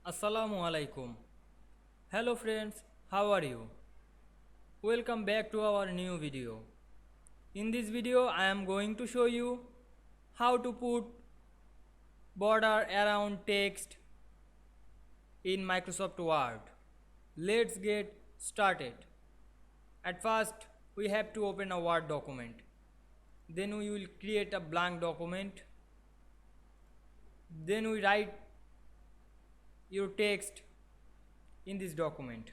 Assalamu alaikum. Hello friends, how are you? Welcome back to our new video. In this video I am going to show you how to put border around text in Microsoft Word. Let's get started. At first we have to open a Word document. Then we will create a blank document. Then we write your text in this document.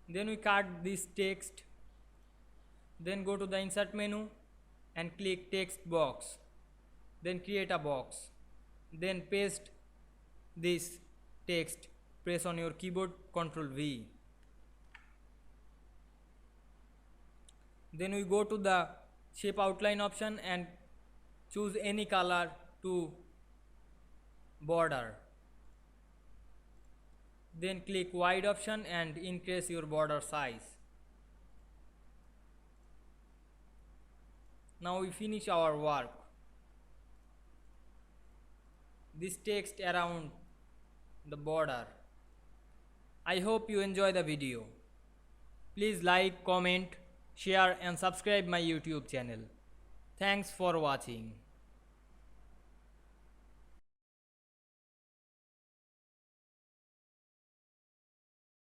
Then we cut this text. Then go to the insert menu and click text box. Then create a box. Then paste this text. Press on your keyboard Ctrl V. Then we go to the shape outline option and choose any color to border. Then click wide option and increase your border size. Now we finish our work. This text around the border. I hope you enjoy the video. Please like, comment, share and subscribe my YouTube channel. Thanks for watching.